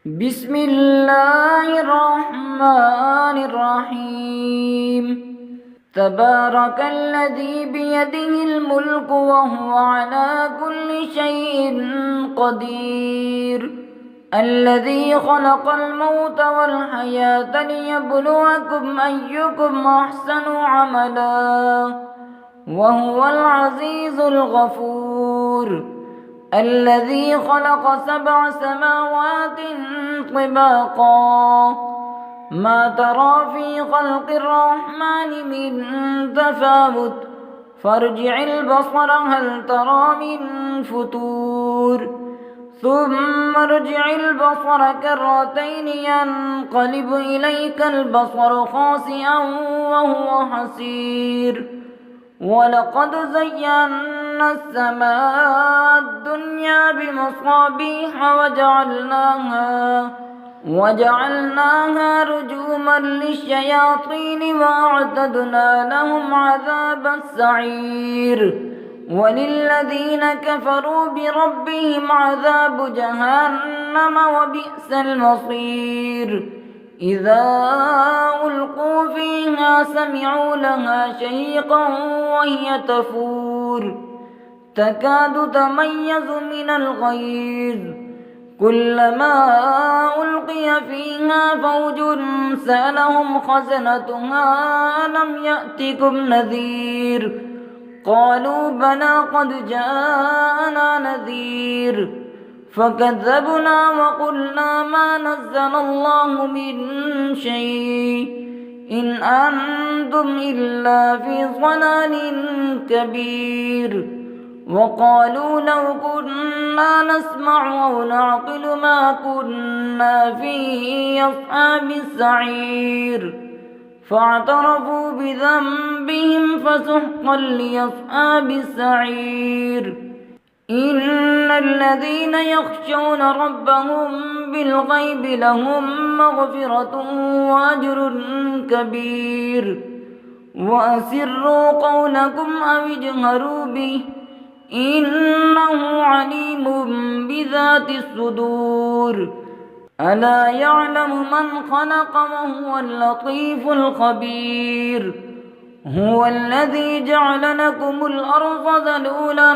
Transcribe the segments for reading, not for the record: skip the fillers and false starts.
بسم الله الرحمن الرحيم. تبارك الذي بيده الملك وهو على كل شيء قدير، الذي خلق الموت والحياة ليبلوكم أيكم أحسن عملا وهو العزيز الغفور، الذي خلق 7 سماوات طباقا ما ترى في خلق الرحمن من تفاوت فارجع البصر هل ترى من فتور ثم ارجع البصر كرتين ينقلب إليك البصر خاسئا وهو حسير، ولقد زينا السماء الدنيا بمصابيح وجعلناها رجوما للشياطين وأعتدنا لهم عذاب السعير، وللذين كفروا بربهم عذاب جهنم وبئس المصير. إذا ألقوا فيها سمعوا لها شهيقا وهي تفور تكاد تميز من الغيظ، كلما ألقي فيها فوج سألهم خزنتها ألم يأتكم نذير، قالوا بلى قد جاءنا نذير فكذبنا وقلنا ما نزل الله من شيء إن أنتم إلا في ضلال كبير، وقالوا لو كنا نسمع أو نعقل ما كنا في أصحاب السعير، فاعترفوا بذنبهم فسحقا لأصحاب السعير. إن الذين يخشون ربهم بالغيب لهم مغفرة وأجر كبير، وأسروا قولكم أو اجهروا به إنه عليم بذات الصدور، ألا يعلم من خلق وهو اللطيف الخبير. هو الذي جعل لكم الأرض ذلولا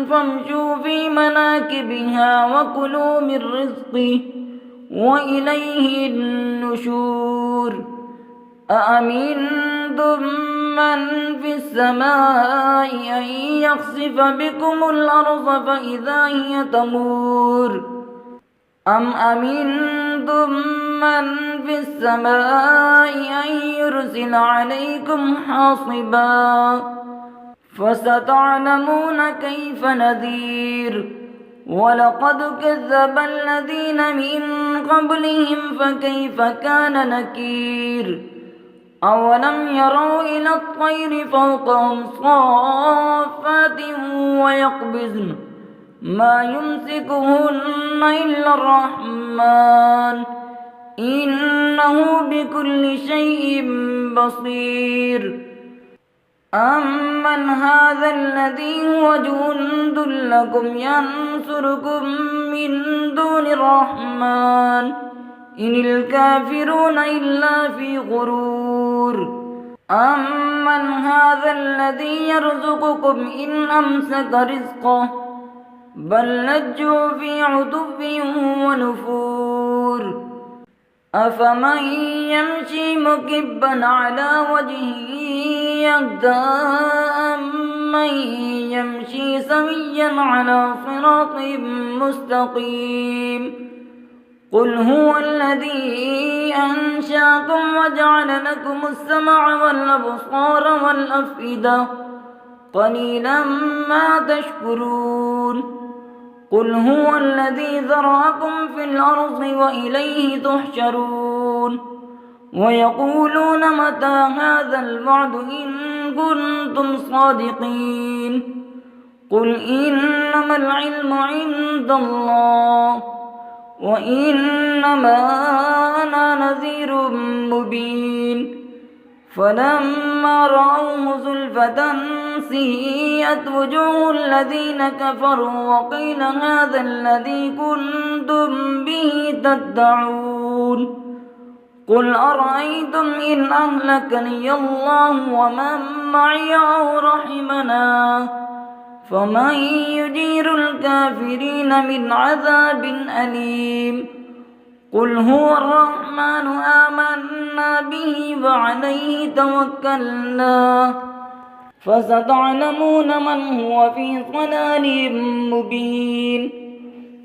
فامشوا في مناكبها وكلوا من رزقه وإليه النشور. أأمنتم من في السماء أن يخسف بكم الأرض فإذا هي تمور، أم أمنتم من في السماء أن يرسل عليكم حاصبا فستعلمون كيف نذير. ولقد كذب الذين من قبلهم فكيف كان نكير. أولم يروا إلى الطير فوقهم صافات ويقبضن ما يمسكهن إلا الرحمن إنه بكل شيء بصير. أمن هذا الذي هو جند لكم ينصركم من دون الرحمن إن الكافرون إلا في غرور. أمن هذا الذي يرزقكم إن أمسك رزقه بل لجوا في عتب ونفور. أفمن يمشي مكبا على وجهه يهدى أمن يمشي سويا على صراط مستقيم. قل هو الذي أنشأكم وجعل لكم السمع والأبصار والأفئدة قليلا ما تشكرون. قل هو الذي ذرأكم في الأرض وإليه تحشرون. ويقولون متى هذا الوعد إن كنتم صادقين. قل إنما العلم عند الله وإنما أنا نذير مبين. فلما رأوه زلفة سيئت وجوه الذين كفروا وقيل هذا الذي كنتم به تدعون قل أرأيتم إن أهلكني الله ومن معي أو رحمنا فمن يجير الكافرين من عذاب أليم قل هو الرحمن آمنا به وعليه توكلنا فستعلمون من هو في ضلال مبين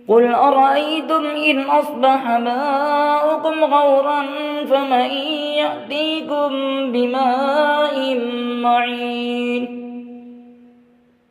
قل أرأيتم إن أصبح ماؤكم غورا فمن يأتيكم بماء معين